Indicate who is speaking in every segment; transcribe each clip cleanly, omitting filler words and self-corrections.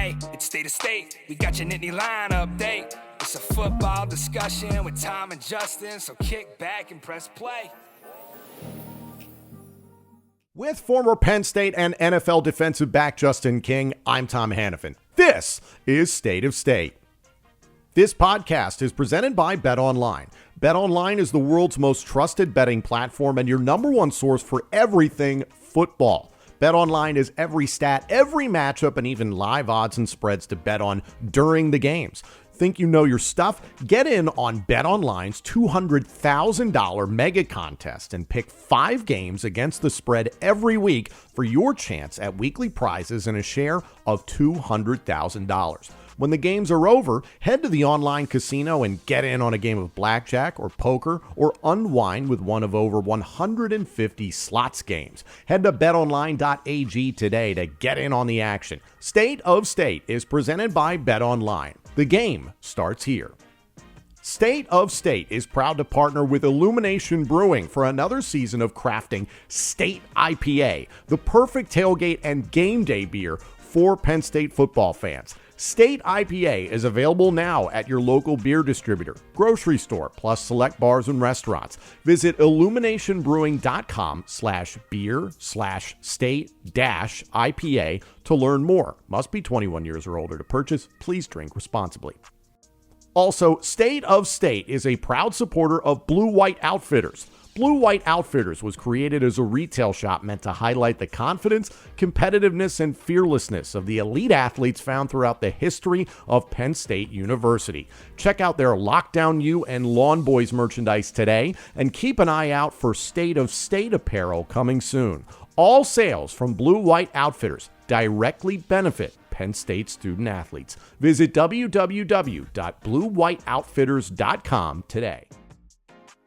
Speaker 1: Hey, it's State of State. We got your Nittany Line update. It's a football discussion with Tom and Justin, so kick back and press play.
Speaker 2: With former Penn State and NFL defensive back Justin King, I'm Tom Hannafin. This is State of State. This podcast is presented by BetOnline. BetOnline is the world's most trusted betting platform and your number one source for everything football. BetOnline is every stat, every matchup, and even live odds and spreads to bet on during the games. Think you know your stuff? Get in on BetOnline's $200,000 mega contest and pick 5 games against the spread every week for your chance at weekly prizes and a share of $200,000. When the games are over, head to the online casino and get in on a game of blackjack or poker or unwind with one of over 150 slots games. Head to betonline.ag today to get in on the action. State of State is presented by BetOnline. The game starts here. State of State is proud to partner with Illumination Brewing for another season of crafting State IPA, the perfect tailgate and game day beer for Penn State football fans. State IPA is available now at your local beer distributor, grocery store, plus select bars and restaurants. Visit illuminationbrewing.com/beer/state-IPA to learn more. Must be 21 years or older to purchase. Please drink responsibly. Also, State of State is a proud supporter of Blue White Outfitters. Blue White Outfitters was created as a retail shop meant to highlight the confidence, competitiveness, and fearlessness of the elite athletes found throughout the history of Penn State University. Check out their Lockdown U and Lawn Boys merchandise today, and keep an eye out for State of State apparel coming soon. All sales from Blue White Outfitters directly benefit Penn State student athletes. Visit www.bluewhiteoutfitters.com today.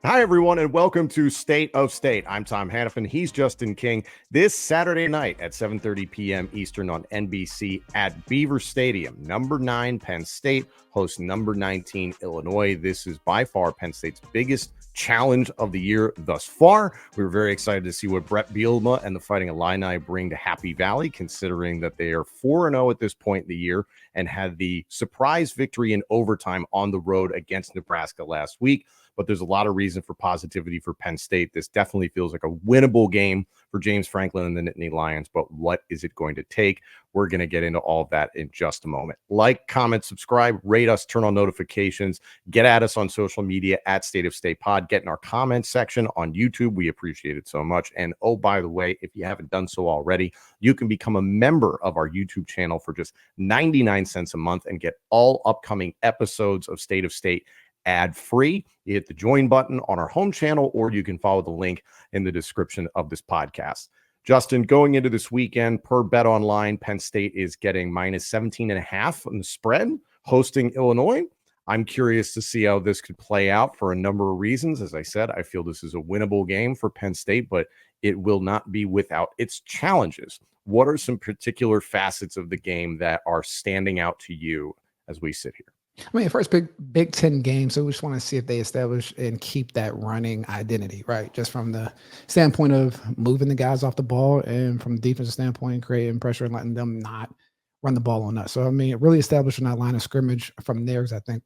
Speaker 2: Hi, everyone, and welcome to State of State. I'm Tom Hannafin. He's Justin King. This Saturday night at 7:30 p.m. Eastern on NBC at Beaver Stadium. Number 9 Penn State hosts number 19 Illinois. This is by far Penn State's biggest challenge of the year thus far. We were very excited to see what Brett Bielema and the Fighting Illini bring to Happy Valley, considering that they are 4-0 at this point in the year and had the surprise victory in overtime on the road against Nebraska last week. But there's a lot of reason for positivity for Penn State. This definitely feels like a winnable game for James Franklin and the Nittany Lions, but what is it going to take? We're going to get into all of that in just a moment. Like, comment, subscribe, rate us, turn on notifications, get at us on social media at State of State Pod, get in our comments section on YouTube. We appreciate it so much. And oh, by the way, if you haven't done so already, you can become a member of our YouTube channel for just 99 cents a month and get all upcoming episodes of State of State ad-free. You hit the join button on our home channel, or you can follow the link in the description of this podcast. Justin, going into this weekend, per BetOnline, Penn State is getting minus 17.5 on the spread, hosting Illinois. I'm curious to see how this could play out for a number of reasons. As I said, I feel this is a winnable game for Penn State, but it will not be without its challenges. What are some particular facets of the game that are standing out to you as we sit here?
Speaker 3: I mean, first Big Ten game, so we just want to see if they establish and keep that running identity, right? Just from the standpoint of moving the guys off the ball, and from the defensive standpoint, creating pressure and letting them not run the ball on us. So, I mean, really establishing that line of scrimmage from there, because I think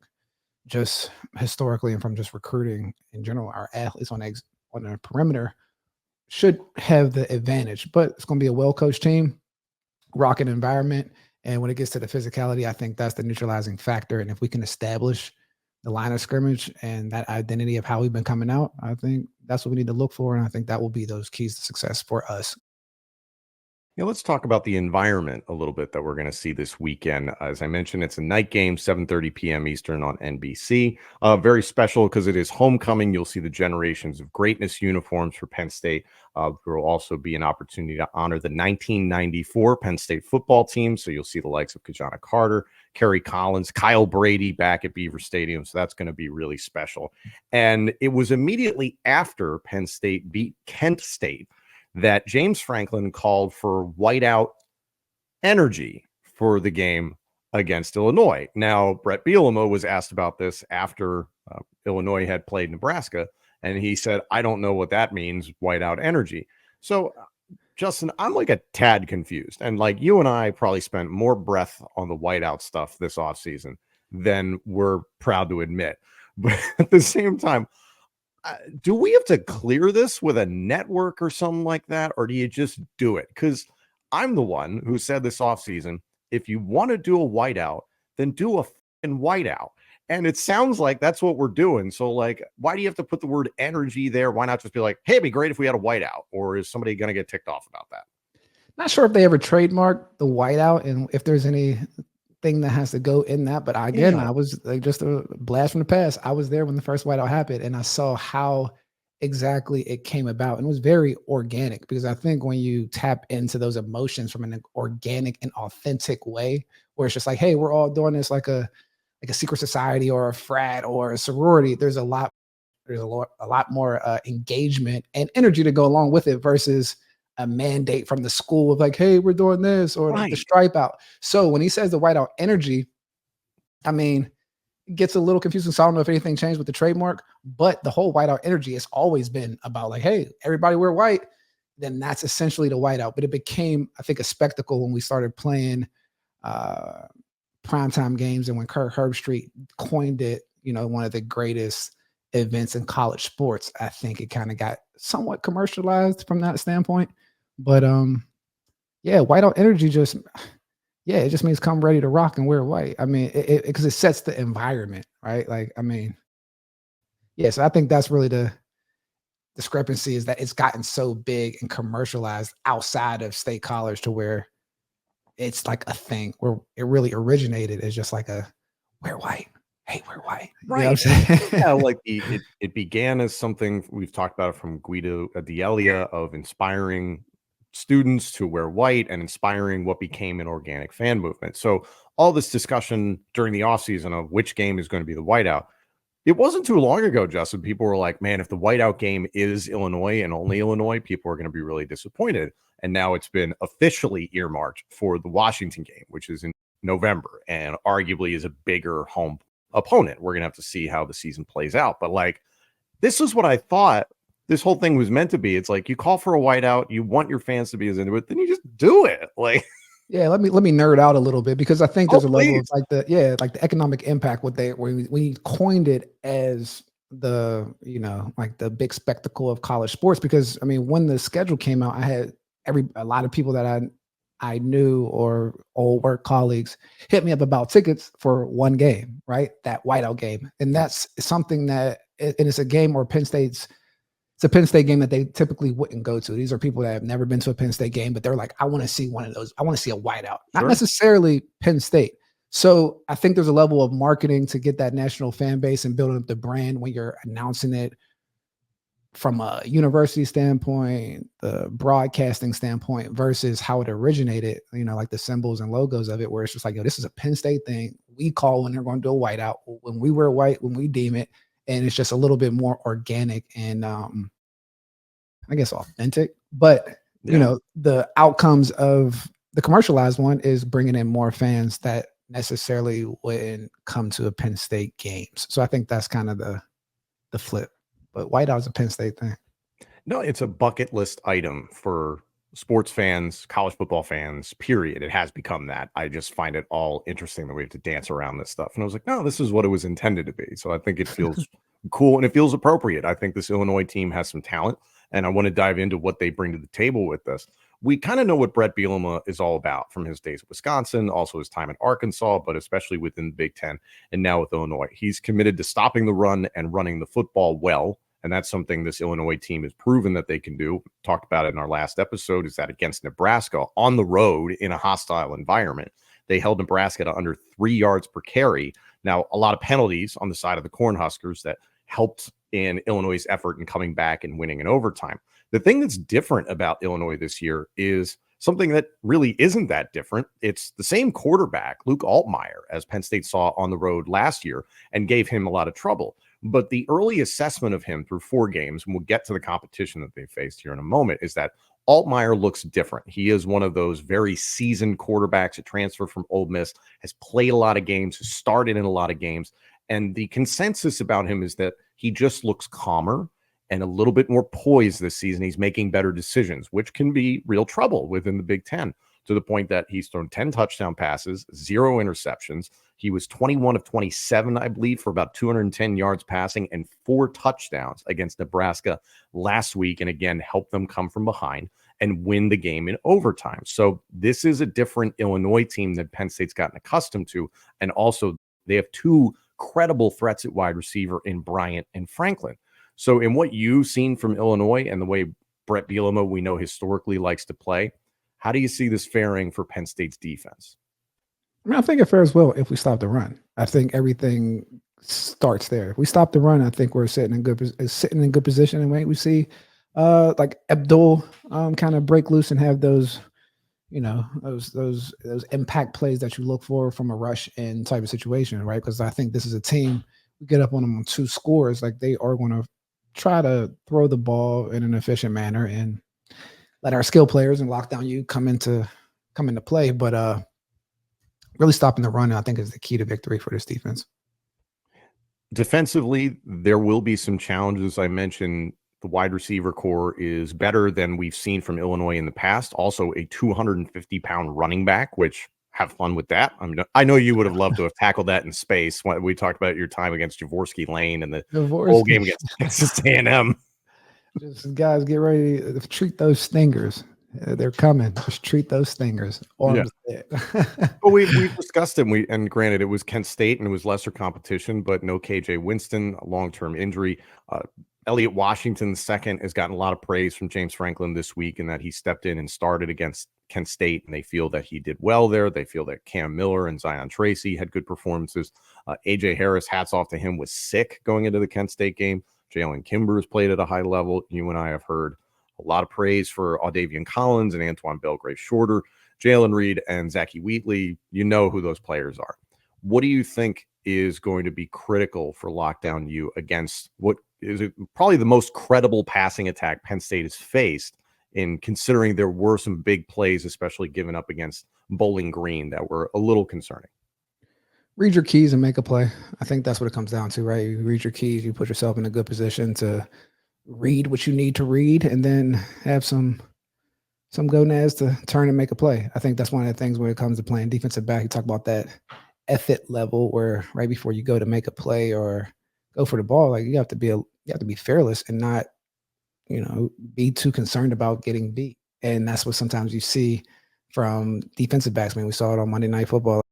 Speaker 3: just historically and from just recruiting in general, our athletes on the perimeter should have the advantage. But it's going to be a well-coached team, rocket environment. And when it gets to the physicality, I think that's the neutralizing factor. And if we can establish the line of scrimmage and that identity of how we've been coming out, I think that's what we need to look for. And I think that will be those keys to success for us.
Speaker 2: Yeah, let's talk about the environment a little bit that we're going to see this weekend. As I mentioned, it's a night game, 7:30 p.m. Eastern on NBC. Very special because it is homecoming. You'll see the Generations of Greatness uniforms for Penn State. There will also be an opportunity to honor the 1994 Penn State football team. So you'll see the likes of Kajana Carter, Kerry Collins, Kyle Brady back at Beaver Stadium. So that's going to be really special. And it was immediately after Penn State beat Kent State that James Franklin called for whiteout energy for the game against Illinois. Now, Brett Bielema was asked about this after Illinois had played Nebraska, and he said, I don't know what that means, whiteout energy. So Justin, I'm like a tad confused. And like you and I probably spent more breath on the whiteout stuff this offseason than we're proud to admit. But at the same time, do we have to clear this with a network or something like that? Or do you just do it? Because I'm the one who said this offseason, if you want to do a whiteout, then do a fucking whiteout. And it sounds like that's what we're doing. So, like, why do you have to put the word energy there? Why not just be like, hey, it'd be great if we had a whiteout? Or is somebody going to get ticked off about that?
Speaker 3: Not sure if they ever trademarked the whiteout and if there's anything that has to go in that. But again, I was like, just a blast from the past. I was there when the first whiteout happened, and I saw how exactly it came about. And it was very organic, because I think when you tap into those emotions from an organic and authentic way, where it's just like, hey, we're all doing this like a secret society or a frat or a sorority, there's a lot more engagement and energy to go along with it versus a mandate from the school of like, hey, we're doing this, or like the stripe out. So when he says the whiteout energy, I mean, it gets a little confusing. So I don't know if anything changed with the trademark, but the whole whiteout energy has always been about like, hey, everybody wear white. Then that's essentially the whiteout. But it became, I think, a spectacle when we started playing primetime games, and when Kirk Herbstreit coined it, one of the greatest events in college sports. I think it kind of got somewhat commercialized from that standpoint. But yeah, whiteout energy it just means come ready to rock and wear white. I mean, because it sets the environment, right? Like, I mean, yeah. So I think that's really the discrepancy, is that it's gotten so big and commercialized outside of State College to where it's like a thing where it really originated as just like a wear white. Hey, we're white.
Speaker 2: Right.
Speaker 3: You know what I'm saying?
Speaker 2: Yeah, like it began as something we've talked about from Guido D'Elia of inspiring students to wear white and inspiring what became an organic fan movement. So all this discussion during the offseason of which game is going to be the whiteout, it wasn't too long ago, Justin. People were like, man, if the whiteout game is Illinois and only Illinois, people are going to be really disappointed. And now it's been officially earmarked for the Washington game, which is in November and arguably is a bigger home opponent. We're going to have to see how the season plays out. But like, this is what I thought this whole thing was meant to be. It's like you call for a whiteout, you want your fans to be as into it, then you just do it. Like,
Speaker 3: yeah, let me nerd out a little bit, because I think there's a level of like the economic impact when we coined it as the, like the big spectacle of college sports. Because I mean, when the schedule came out, I had a lot of people that I knew or old work colleagues hit me up about tickets for one game, right? That whiteout game. And that's something that, and it's a game where it's a Penn State game that they typically wouldn't go to. These are people that have never been to a Penn State game, but they're like, I want to see one of those. I want to see a whiteout, not necessarily Penn State. So I think there's a level of marketing to get that national fan base and building up the brand when you're announcing it from a university standpoint, the broadcasting standpoint, versus how it originated, like the symbols and logos of it, where it's just like, this is a Penn State thing. We call when they're going to do a whiteout, when we wear white, when we deem it. And it's just a little bit more organic and I guess authentic. But, the outcomes of the commercialized one is bringing in more fans that necessarily wouldn't come to a Penn State games. So I think that's kind of the flip. But whiteout is a Penn State thing.
Speaker 2: No, it's a bucket list item for sports fans, college football fans, period. It has become that. I just find it all interesting that we have to dance around this stuff. And I was like, no, this is what it was intended to be. So I think it feels cool and it feels appropriate. I think this Illinois team has some talent, and I want to dive into what they bring to the table with this. We kind of know what Brett Bielema is all about from his days at Wisconsin, also his time in Arkansas, but especially within the Big Ten and now with Illinois. He's committed to stopping the run and running the football well. And that's something this Illinois team has proven that they can do. Talked about it in our last episode, is that against Nebraska on the road in a hostile environment, they held Nebraska to under 3 yards per carry. Now, a lot of penalties on the side of the Cornhuskers that helped in Illinois' effort in coming back and winning in overtime. The thing that's different about Illinois this year is something that really isn't that different. It's the same quarterback, Luke Altmaier, as Penn State saw on the road last year and gave him a lot of trouble. But the early assessment of him through 4 games, and we'll get to the competition that they faced here in a moment, is that Altmaier looks different. He is one of those very seasoned quarterbacks that transferred from Ole Miss, has played a lot of games, has started in a lot of games. And the consensus about him is that he just looks calmer and a little bit more poised this season. He's making better decisions, which can be real trouble within the Big Ten, to the point that he's thrown 10 touchdown passes, 0 interceptions. He was 21 of 27, I believe, for about 210 yards passing and 4 touchdowns against Nebraska last week, and again, helped them come from behind and win the game in overtime. So this is a different Illinois team that Penn State's gotten accustomed to, and also they have 2 credible threats at wide receiver in Bryant and Franklin. So in what you've seen from Illinois and the way Brett Bielema, we know historically, likes to play, how do you see this faring for Penn State's defense?
Speaker 3: I mean, I think it fares well if we stop the run. I think everything starts there. If we stop the run, I think we're sitting in good position. And we see like Abdul kind of break loose and have those, those impact plays that you look for from a rush in type of situation, right? Because I think this is a team, we get up on them on 2 scores, like they are going to try to throw the ball in an efficient manner and let our skill players and lockdown you come into play. But really stopping the run, I think, is the key to victory for this defense.
Speaker 2: Defensively, there will be some challenges. I mentioned the wide receiver core is better than we've seen from Illinois in the past. Also, a 250-pound running back, which have fun with that. I mean, I know you would have loved to have tackled that in space. When we talked about your time against Jaworski Lane and the whole game against Texas A&M.
Speaker 3: Just guys, get ready to treat those stingers. They're coming. Just treat those stingers.
Speaker 2: Well, we've discussed it. And granted, it was Kent State and it was lesser competition, but no KJ Winston, a long-term injury. Elliott Washington II has gotten a lot of praise from James Franklin this week in that he stepped in and started against Kent State, and they feel that he did well there. They feel that Cam Miller and Zion Tracy had good performances. AJ Harris, hats off to him, was sick going into the Kent State game. Jalen Kimbers played at a high level. You and I have heard a lot of praise for Audavian Collins and Antoine Belgrave Shorter, Jalen Reed, and Zachy Wheatley. You know who those players are. What do you think is going to be critical for Lockdown U against what is probably the most credible passing attack Penn State has faced, in considering there were some big plays, especially given up against Bowling Green, that were a little concerning?
Speaker 3: Read your keys and make a play. I think that's what it comes down to, right? You read your keys, you put yourself in a good position to read what you need to read, and then have some gonads to turn and make a play. I think that's one of the things when it comes to playing defensive back. You talk about that effort level where right before you go to make a play or go for the ball, like you have to be fearless and not, be too concerned about getting beat. And that's what sometimes you see from defensive backs. I mean, we saw it on Monday Night Football.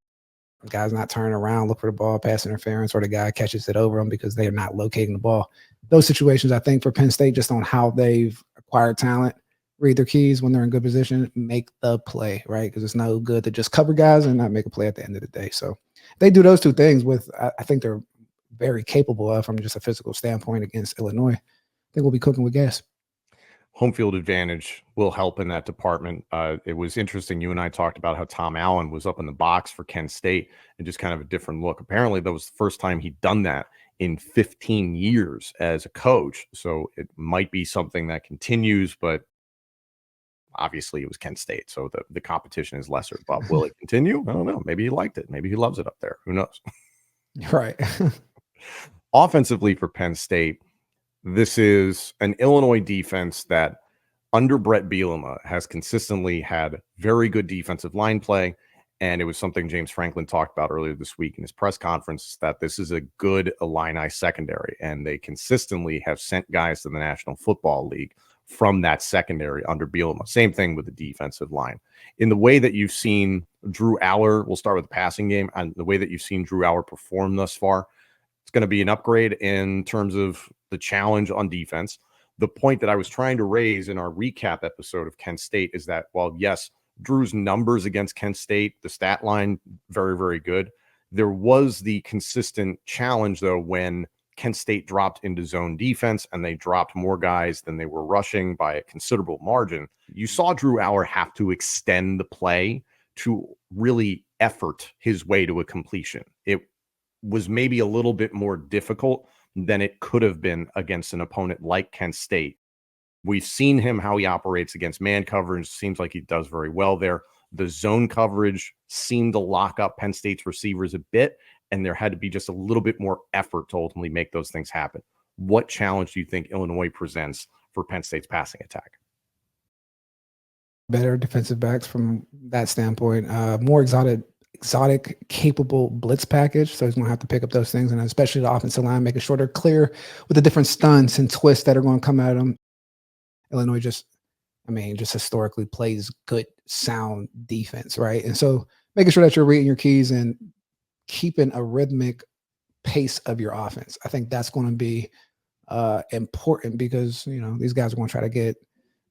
Speaker 3: The guy's not turning around, look for the ball, pass interference, or the guy catches it over them because they are not locating the ball. Those situations, I think, for Penn State, just on how they've acquired talent, read their keys when they're in good position, make the play, right? Because it's no good to just cover guys and not make a play at the end of the day. So they do those 2 things I think they're very capable of from just a physical standpoint against Illinois. I think we'll be cooking with gas.
Speaker 2: Home field advantage will help in that department. It was interesting. You and I talked about how Tom Allen was up in the box for Kent State and just kind of a different look. Apparently that was the first time he'd done that in 15 years as a coach. So it might be something that continues, but obviously it was Kent State. So the competition is lesser, but will it continue? I don't know. Maybe he liked it. Maybe he loves it up there. Who knows?
Speaker 3: Right.
Speaker 2: Offensively for Penn State, this is an Illinois defense that under Brett Bielema has consistently had very good defensive line play. And it was something James Franklin talked about earlier this week in his press conference, that this is a good Illini secondary. And they consistently have sent guys to the National Football League from that secondary under Bielema. Same thing with the defensive line. In the way that you've seen Drew Aller, we'll start with the passing game, and the way that you've seen Drew Aller perform thus far, it's going to be an upgrade in terms of the challenge on defense. The point that I was trying to raise in our recap episode of Kent State is that while, yes, Drew's numbers against Kent State, the stat line, very, very good, there was the consistent challenge, though, when Kent State dropped into zone defense and they dropped more guys than they were rushing by a considerable margin. You saw Drew Aller have to extend the play to really effort his way to a completion. It was maybe a little bit more difficult than it could have been against an opponent like Kent State. We've seen him, how he operates against man coverage. Seems like he does very well there. The zone coverage seemed to lock up Penn State's receivers a bit, and there had to be just a little bit more effort to ultimately make those things happen. what challenge do you think Illinois presents for Penn State's passing attack?
Speaker 3: Better defensive backs from that standpoint, more exotic, capable blitz package. So he's going to have to pick up those things, and especially the offensive line, make it shorter, clear with the different stunts and twists that are going to come at him. Illinois just historically plays good, sound defense, right? And so making sure that you're reading your keys and keeping a rhythmic pace of your offense. I think that's going to be important because, these guys are going to try to get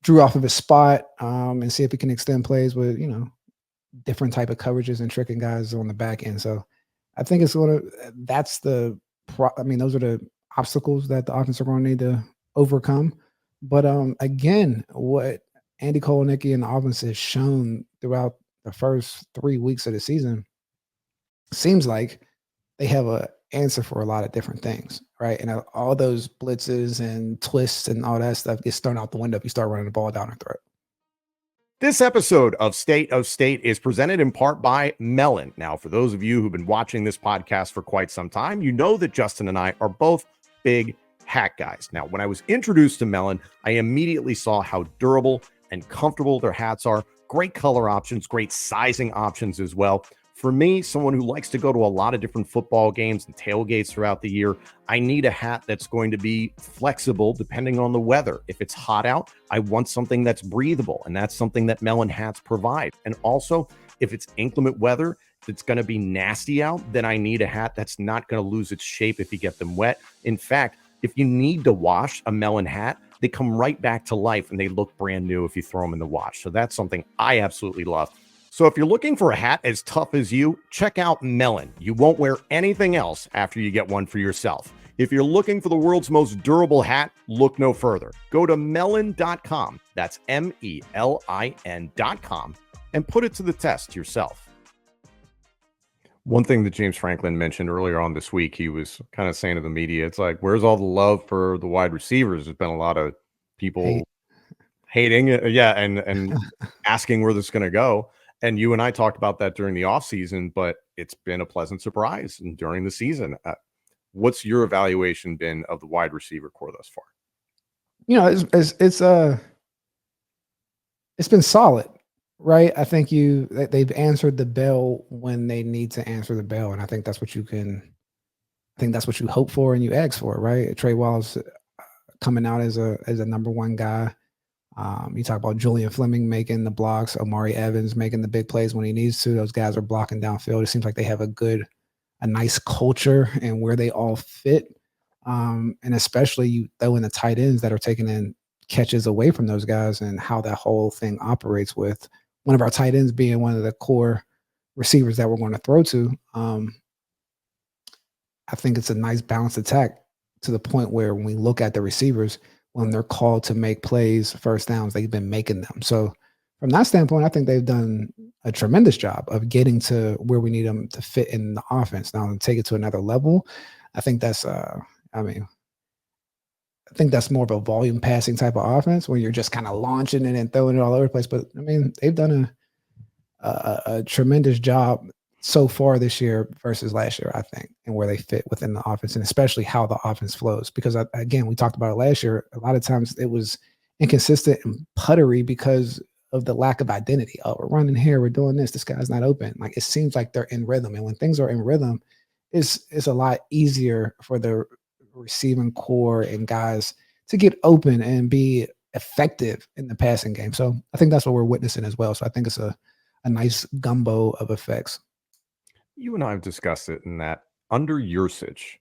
Speaker 3: Drew off of his spot and see if he can extend plays with, different type of coverages and tricking guys on the back end. So I think those are the obstacles that the offense are going to need to overcome. But again, what Andy Kotelnicki and the offense has shown throughout the first 3 weeks of the season seems like they have an answer for a lot of different things, right? And all those blitzes and twists and all that stuff gets thrown out the window if you start running the ball down their throat.
Speaker 2: This episode of State of State is presented in part by Melin. Now, for those of you who've been watching this podcast for quite some time, you know that Justin and I are both big hat guys. Now, when I was introduced to Melin, I immediately saw how durable and comfortable their hats are. Great color options, great sizing options as well. For me, someone who likes to go to a lot of different football games and tailgates throughout the year, I need a hat that's going to be flexible depending on the weather. If it's hot out, I want something that's breathable, and that's something that Melin hats provide. And also, if it's inclement weather, if it's going to be nasty out, then I need a hat that's not going to lose its shape if you get them wet. In fact, if you need to wash a Melin hat, they come right back to life and they look brand new if you throw them in the wash. So that's something I absolutely love. So if you're looking for a hat as tough as you, check out Melin. You won't wear anything else after you get one for yourself. If you're looking for the world's most durable hat, look no further. Go to melin.com. That's MELIN.com and put it to the test yourself. One thing that James Franklin mentioned earlier on this week, he was kind of saying to the media, it's like, where's all the love for the wide receivers? There's been a lot of people hating it, and asking where this is going to go. And you and I talked about that during the offseason, but it's been a pleasant surprise during the season. What's your evaluation been of the wide receiver core thus far?
Speaker 3: It's been solid, right? I think they've answered the bell when they need to answer the bell, and I think that's what you hope for and you ask for, right? Trey Wallace coming out as a number one guy. You talk about Julian Fleming making the blocks, Omari Evans making the big plays when he needs to. Those guys are blocking downfield. It seems like they have a nice culture and where they all fit. And especially you throw in the tight ends that are taking in catches away from those guys and how that whole thing operates with one of our tight ends being one of the core receivers that we're going to throw to. I think it's a nice balanced attack to the point where when we look at the receivers, when they're called to make plays, first downs, they've been making them. So from that standpoint, I think they've done a tremendous job of getting to where we need them to fit in the offense. Now, to take it to another level, I think that's more of a volume passing type of offense where you're just kind of launching it and throwing it all over the place. But they've done a tremendous job so far this year versus last year, I think, and where they fit within the offense, and especially how the offense flows. Because again, we talked about it last year. A lot of times it was inconsistent and puttery because of the lack of identity. Oh, we're running here, we're doing this. This guy's not open. Like, it seems like they're in rhythm, and when things are in rhythm, it's a lot easier for the receiving core and guys to get open and be effective in the passing game. So I think that's what we're witnessing as well. So I think it's a nice gumbo of effects.
Speaker 2: You and I have discussed it in that under Yursich,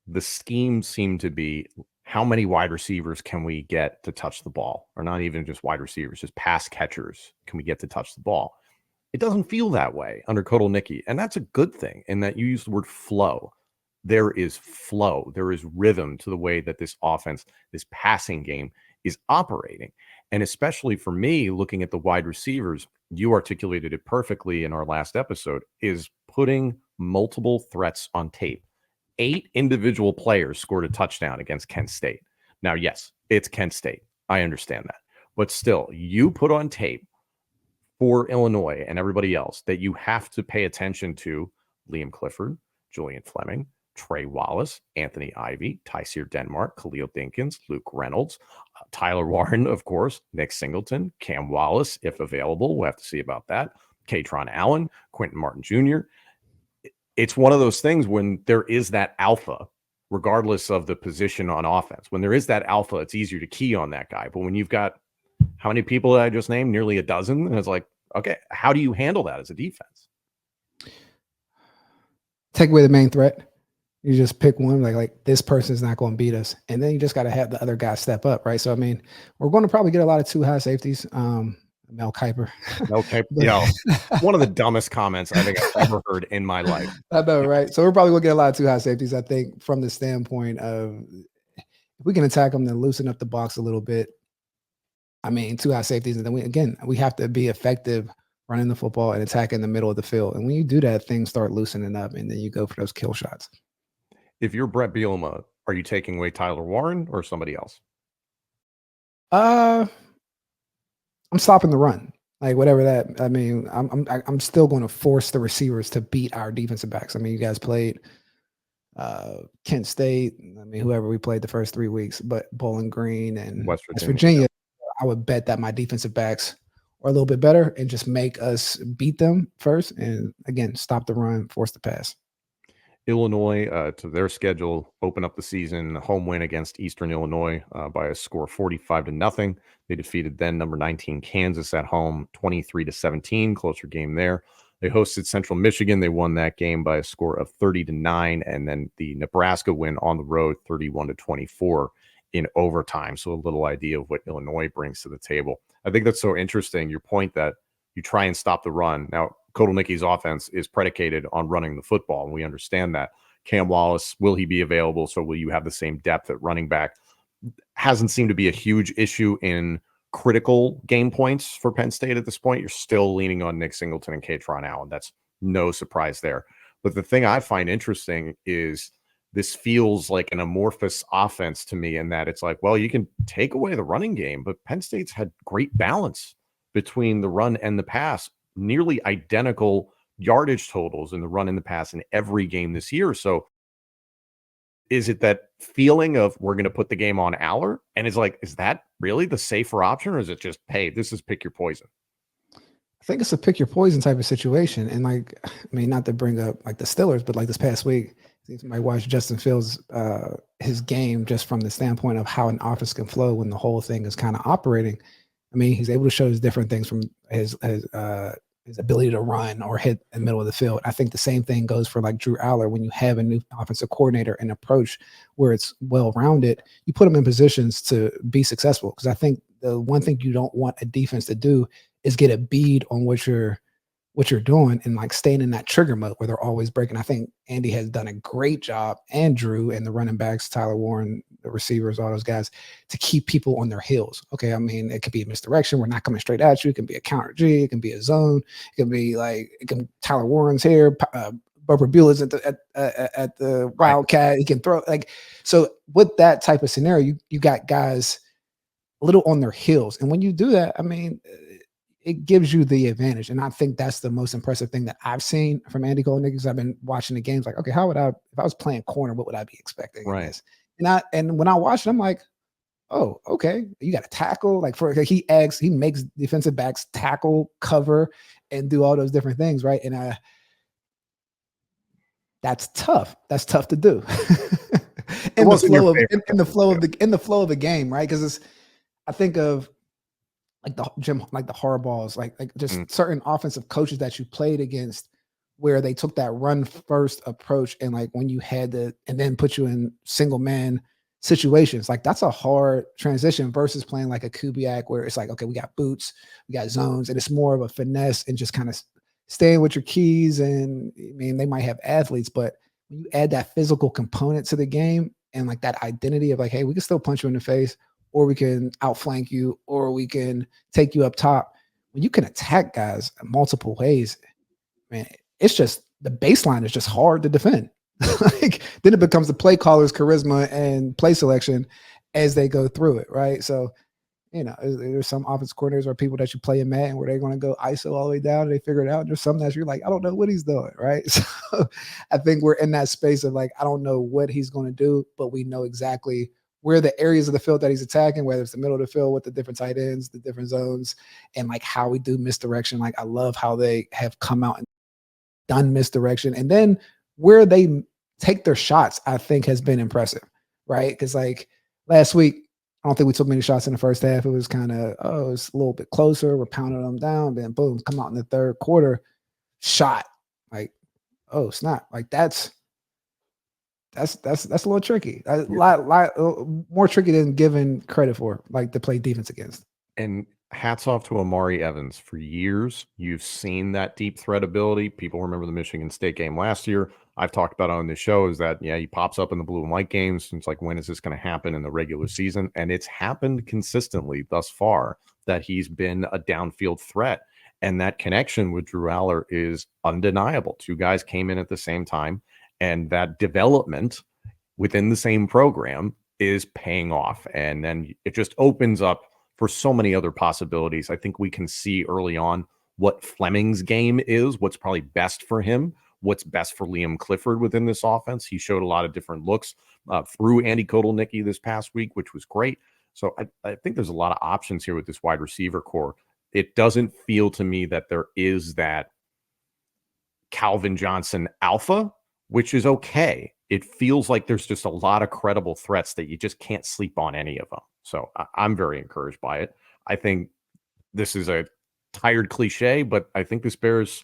Speaker 2: the scheme seemed to be how many wide receivers can we get to touch the ball? Or not even just wide receivers, just pass catchers can we get to touch the ball? It doesn't feel that way under Kotelnicki, and that's a good thing in that you use the word flow. There is flow. There is rhythm to the way that this offense, this passing game is operating. And especially for me, looking at the wide receivers, you articulated it perfectly in our last episode, is putting multiple threats on tape. 8 individual players scored a touchdown against Kent State. Now, yes, it's Kent State. I understand that. But still, you put on tape for Illinois and everybody else that you have to pay attention to Liam Clifford, Julian Fleming, Trey Wallace, Anthony Ivey, Tyseer Denmark, Khalil Dinkins, Luke Reynolds, Tyler Warren, of course, Nick Singleton, Cam Wallace, if available. We'll have to see about that. Katron Allen, Quentin Martin Jr. It's one of those things when there is that alpha, regardless of the position on offense. When there is that alpha, it's easier to key on that guy. But when you've got how many people that I just named? Nearly a dozen. And it's like, okay, how do you handle that as a defense?
Speaker 3: Take away the main threat. You just pick one, like this person's not going to beat us. And then you just got to have the other guy step up, right? So, I mean, we're going to probably get a lot of too high safeties. Mel Kiper.
Speaker 2: Mel Kiper. One of the dumbest comments I think I've ever heard in my life.
Speaker 3: I know, right? So we're probably going to get a lot of too high safeties, I think, from the standpoint of if we can attack them, then loosen up the box a little bit. I mean, too high safeties. And then we have to be effective running the football and attacking the middle of the field. And when you do that, things start loosening up, and then you go for those kill shots.
Speaker 2: If you're Brett Bielema, are you taking away Tyler Warren or somebody else?
Speaker 3: I'm stopping the run, like whatever that. I mean, I'm still going to force the receivers to beat our defensive backs. I mean, you guys played Kent State. I mean, whoever we played the first 3 weeks, but Bowling Green and West Virginia. I would bet that my defensive backs are a little bit better and just make us beat them first. And again, stop the run, force the pass.
Speaker 2: Illinois, to their schedule, open up the season, home win against Eastern Illinois by a score 45-0. They defeated then number 19 Kansas at home 23-17, closer game there. They hosted Central Michigan. They won that game by a score of 30-9, and then the Nebraska win on the road 31-24 in overtime. So a little idea of what Illinois brings to the table. I think that's so interesting, your point that you try and stop the run. Now, Kotelnicki's offense is predicated on running the football, and we understand that. Cam Wallace, will he be available? So will you have the same depth at running back? Hasn't seemed to be a huge issue in critical game points for Penn State at this point. You're still leaning on Nick Singleton and Katron Allen. That's no surprise there. But the thing I find interesting is this feels like an amorphous offense to me in that it's like, well, you can take away the running game, but Penn State's had great balance between the run and the pass, nearly identical yardage totals in the run and the pass in every game this year. So is it that feeling of we're going to put the game on Aller? And it's like, is that really the safer option? Or is it just, hey, this is pick your poison?
Speaker 3: I think it's a pick your poison type of situation. And like, I mean, not to bring up like the Steelers, but like this past week, I think somebody watched Justin Fields, his game just from the standpoint of how an offense can flow when the whole thing is kind of operating. I mean, he's able to show us different things from his ability to run or hit in the middle of the field. I think the same thing goes for like Drew Aller. When you have a new offensive coordinator and approach where it's well-rounded, you put them in positions to be successful. Because I think the one thing you don't want a defense to do is get a bead on what you're doing and like staying in that trigger mode where they're always breaking. I think Andy has done a great job, and Drew and the running backs, Tyler Warren, the receivers, all those guys, to keep people on their heels. Okay, I mean, it could be a misdirection. We're not coming straight at you. It can be a counter G. It can be a zone. It can be like Tyler Warren's here. Barbara Bueller's at the Wildcat. He can throw like so. With that type of scenario, you got guys a little on their heels, and when you do that, I mean, it gives you the advantage. And I think that's the most impressive thing that I've seen from Andy Kotelnicki, because I've been watching the games like, okay, how would I, if I was playing corner, what would I be expecting?
Speaker 2: Right.
Speaker 3: And when I watch it, I'm like, oh, okay, you got to tackle. Like he makes defensive backs tackle, cover, and do all those different things, right? And that's tough. That's tough to do. in the flow of the game, right? Because I think of like the Harbaughs, like just certain offensive coaches that you played against where they took that run first approach, and like when you had to, and then put you in single man situations, like that's a hard transition versus playing like a Kubiak where it's like, okay, we got boots, we got zones, and it's more of a finesse and just kind of staying with your keys. And I mean, they might have athletes, but when you add that physical component to the game and like that identity of like, hey, we can still punch you in the face, or we can outflank you, or we can take you up top. When you can attack guys multiple ways, man, it's just the baseline is just hard to defend. Like then it becomes the play caller's charisma and play selection as they go through it, right? So, there's some offense coordinators or people that you play in Madden where they're going to go ISO all the way down and they figure it out. And there's some that you're like, I don't know what he's doing, right? So I think we're in that space of like, I don't know what he's going to do, but we know exactly where the areas of the field that he's attacking, whether it's the middle of the field with the different tight ends, the different zones, and like how we do misdirection. Like I love how they have come out and done misdirection. And then where they take their shots, I think has been impressive, right? Because like last week, I don't think we took many shots in the first half. It was kind of, it's a little bit closer. We're pounding them down. Then boom, come out in the third quarter, shot. Like, oh snap! Like that's a little tricky. A lot more tricky than given credit for, like to play defense against.
Speaker 2: And hats off to Amari Evans. For years, you've seen that deep threat ability. People remember the Michigan State game last year. I've talked about on this show is that, he pops up in the blue and white games. It's like, when is this going to happen in the regular season? And it's happened consistently thus far that he's been a downfield threat. And that connection with Drew Aller is undeniable. Two guys came in at the same time, and that development within the same program is paying off. And then it just opens up for so many other possibilities. I think we can see early on what Fleming's game is, what's probably best for him, what's best for Liam Clifford within this offense. He showed a lot of different looks through Andy Kotelnicki this past week, which was great. So I think there's a lot of options here with this wide receiver core. It doesn't feel to me that there is that Calvin Johnson alpha, which is okay. It feels like there's just a lot of credible threats that you just can't sleep on any of them. So I'm very encouraged by it. I think this is a tired cliche, but I think this bears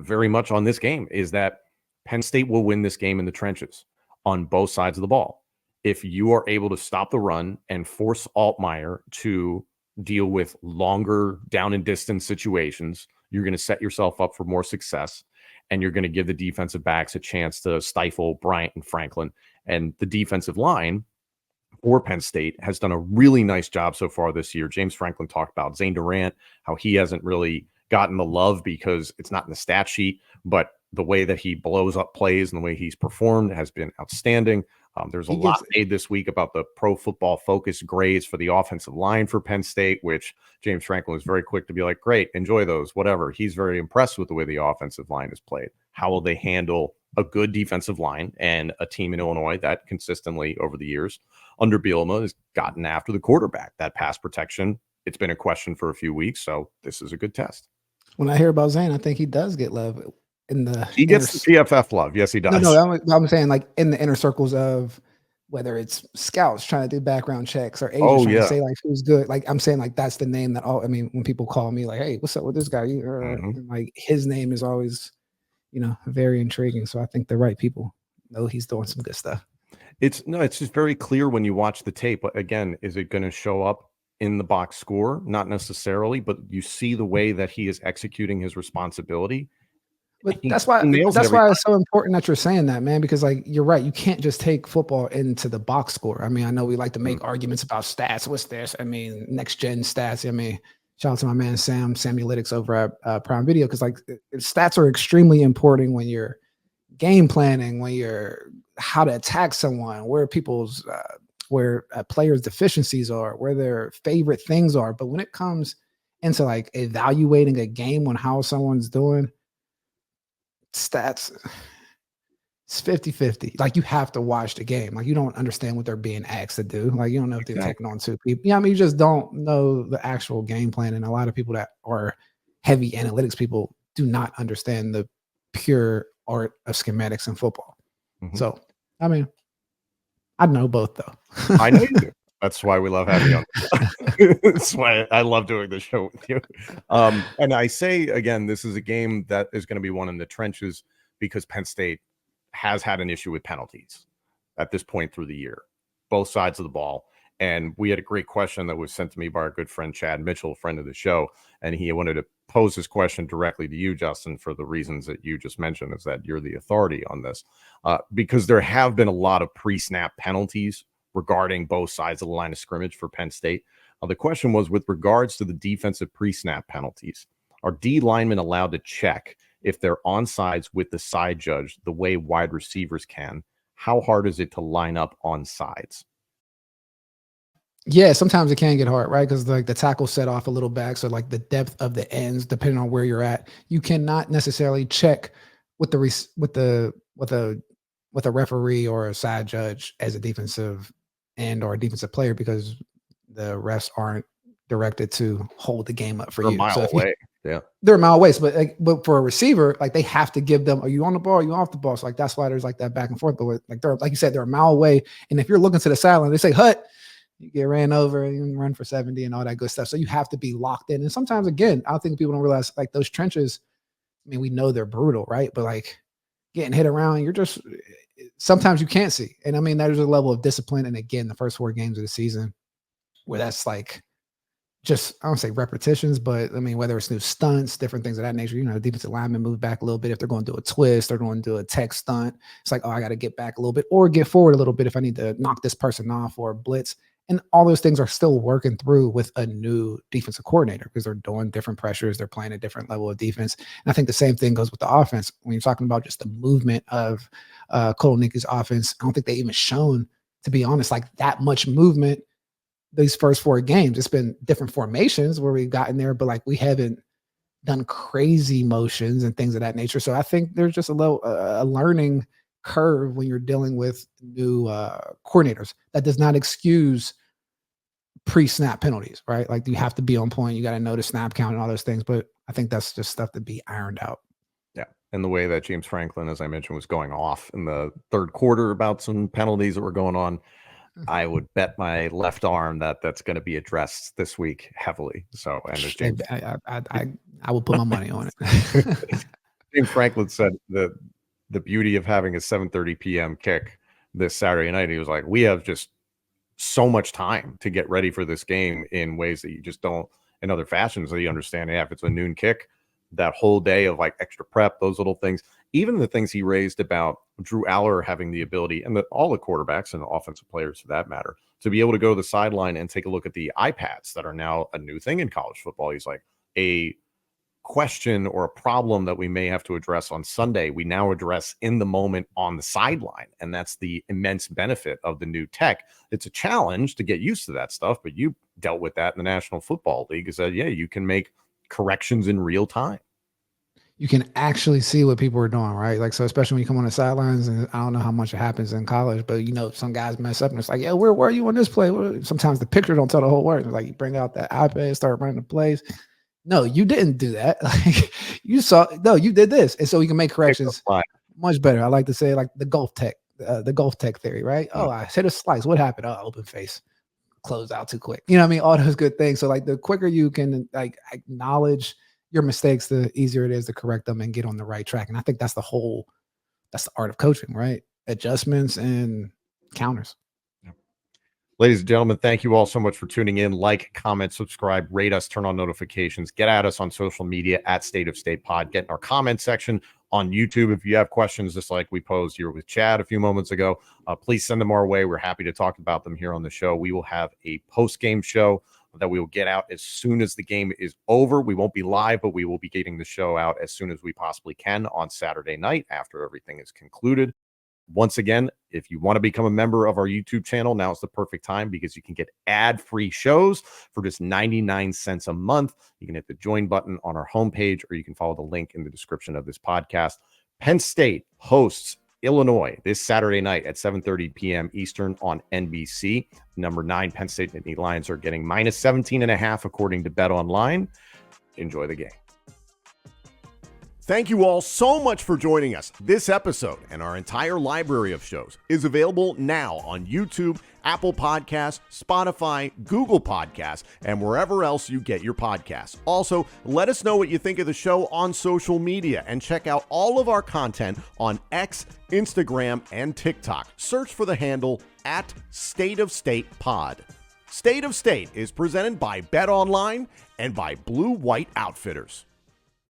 Speaker 2: very much on this game, is that Penn State will win this game in the trenches on both sides of the ball. If you are able to stop the run and force Altmaier to deal with longer down and distance situations, you're going to set yourself up for more success, and you're going to give the defensive backs a chance to stifle Bryant and Franklin. And the defensive line for Penn State has done a really nice job so far this year. James Franklin talked about Zane Durant, how he hasn't really gotten the love because it's not in the stat sheet, but the way that he blows up plays and the way he's performed has been outstanding. There's a lot made this week about the Pro Football Focus grades for the offensive line for Penn State, which James Franklin was very quick to be like, great, enjoy those, whatever. He's very impressed with the way the offensive line is played. How will they handle a good defensive line and a team in Illinois that consistently over the years under Bielema has gotten after the quarterback? That pass protection, it's been a question for a few weeks, so this is a good test.
Speaker 3: When I hear about Zane, I think he does get love.
Speaker 2: He gets the PFF love. Yes, he does.
Speaker 3: No, I'm saying like in the inner circles of whether it's scouts trying to do background checks or agents trying to say like who's good. Like I'm saying like that's the name that when people call me like, hey, what's up with this guy? Like his name is always, very intriguing. So I think the right people know he's doing some good stuff.
Speaker 2: It's just very clear when you watch the tape. But again, is it going to show up in the box score? Not necessarily, but you see the way that he is executing his responsibility.
Speaker 3: But that's why it's so important that you're saying that, man, because like you're right. You can't just take football into the box score. I mean, I know we like to make arguments about stats. What's this? I mean, next gen stats. I mean, shout out to my man Samuelytics over at Prime Video, because like stats are extremely important when you're game planning, when you're how to attack someone, where people's where players' deficiencies are, where their favorite things are. But when it comes into like evaluating a game on how someone's doing, stats, it's 50-50. Like you have to watch the game. Like you don't understand what they're being asked to do. Like you don't know if they're taking on two people. You just don't know the actual game plan. And a lot of people that are heavy analytics people do not understand the pure art of schematics in football. So, I mean, I know both though.
Speaker 2: I know you do. That's why we love having you on. That's why I love doing this show with you. And I say, again, this is a game that is going to be won in the trenches because Penn State has had an issue with penalties at this point through the year, both sides of the ball. And we had a great question that was sent to me by our good friend Chad Mitchell, friend of the show. And he wanted to pose this question directly to you, Justin, for the reasons that you just mentioned, is that you're the authority on this. Because there have been a lot of pre-snap penalties regarding both sides of the line of scrimmage for Penn State. The question was, with regards to the defensive pre-snap penalties, are D linemen allowed to check if they're onsides with the side judge the way wide receivers can? How hard is it to line up on sides?
Speaker 3: Yeah, sometimes it can get hard, right? Because like the tackle set off a little back, so like the depth of the ends, depending on where you're at, you cannot necessarily check with the with a referee or a side judge as a defensive end or a defensive player because the refs aren't directed to hold the game up for
Speaker 2: They're a
Speaker 3: you. So
Speaker 2: mile
Speaker 3: if you
Speaker 2: away. Yeah.
Speaker 3: they're a mile away, but but for a receiver, like they have to give them, are you on the ball? Are you off the ball? So like that's why there's like that back and forth. But like they're like you said, they're a mile away, and if you're looking to the sideline, they say hut. You get ran over and you run for 70 and all that good stuff. So you have to be locked in. And sometimes, again, I think people don't realize like those trenches, I mean, we know they're brutal, right? But like getting hit around, you're just sometimes you can't see. And I mean, there's a level of discipline. And again, the first 4 games of the season where that's like just, I don't say repetitions, but I mean, whether it's new stunts, different things of that nature, defensive linemen move back a little bit. If they're going to do a twist, they're going to do a tech stunt. It's like, oh, I got to get back a little bit or get forward a little bit if I need to knock this person off or blitz. And all those things are still working through with a new defensive coordinator because they're doing different pressures. They're playing a different level of defense. And I think the same thing goes with the offense. When you're talking about just the movement of Koloniki's offense, I don't think they even shown, to be honest, like that much movement these first 4 games. It's been different formations where we've gotten there, but like we haven't done crazy motions and things of that nature. So I think there's just a little a learning curve when you're dealing with new coordinators. That does not excuse pre-snap penalties, right? Like you have to be on point. You got to know the snap count and all those things. But I think that's just stuff to be ironed out.
Speaker 2: Yeah. And the way that James Franklin, as I mentioned, was going off in the third quarter about some penalties that were going on, I would bet my left arm that that's going to be addressed this week heavily. So, and as James,
Speaker 3: I will put my money on it.
Speaker 2: James Franklin said that the beauty of having a 7:30 p.m. kick this Saturday night, he was like, we have just so much time to get ready for this game in ways that you just don't in other fashions. So you understand, yeah, if it's a noon kick, that whole day of like extra prep, those little things, even the things he raised about Drew Aller having the ability, and all the quarterbacks and the offensive players for that matter, to be able to go to the sideline and take a look at the iPads that are now a new thing in college football. He's like, a question or a problem that we may have to address on Sunday, we now address in the moment on the sideline. And that's the immense benefit of the new tech. It's a challenge to get used to that stuff, but you dealt with that in the National Football League. You said, yeah, you can make corrections in real time.
Speaker 3: You can actually see what people are doing, right? Like, so especially when you come on the sidelines, and I don't know how much it happens in college, but some guys mess up and it's like, yeah, where were you on this play? Sometimes the picture don't tell the whole word. It's like you bring out that iPad, start running the plays. No, you didn't do that. Like you did this. And so you can make corrections much better. I like to say like the golf tech theory, right? Oh, I hit a slice. What happened? Oh, open face, close out too quick. You know what I mean? All those good things. So like the quicker you can like acknowledge your mistakes, the easier it is to correct them and get on the right track. And I think that's the art of coaching, right? Adjustments and counters.
Speaker 2: Ladies and gentlemen, thank you all so much for tuning in. Like, comment, subscribe, rate us, turn on notifications, get at us on social media at State of State Pod, get in our comment section on YouTube. If you have questions, just like we posed here with Chad a few moments ago, please send them our way. We're happy to talk about them here on the show. We will have a post-game show that we will get out as soon as the game is over. We won't be live, but we will be getting the show out as soon as we possibly can on Saturday night after everything is concluded. Once again, if you want to become a member of our YouTube channel, now is the perfect time because you can get ad-free shows for just 99 cents a month. You can hit the join button on our homepage, or you can follow the link in the description of this podcast. Penn State hosts Illinois this Saturday night at 7:30 p.m. Eastern on NBC. Number 9 Penn State Nittany Lions are getting minus 17.5 according to Bet Online. Enjoy the game. Thank you all so much for joining us. This episode and our entire library of shows is available now on YouTube, Apple Podcasts, Spotify, Google Podcasts, and wherever else you get your podcasts. Also, let us know what you think of the show on social media and check out all of our content on X, Instagram, and TikTok. Search for the handle at State of State Pod. State of State is presented by Bet Online and by Blue White Outfitters.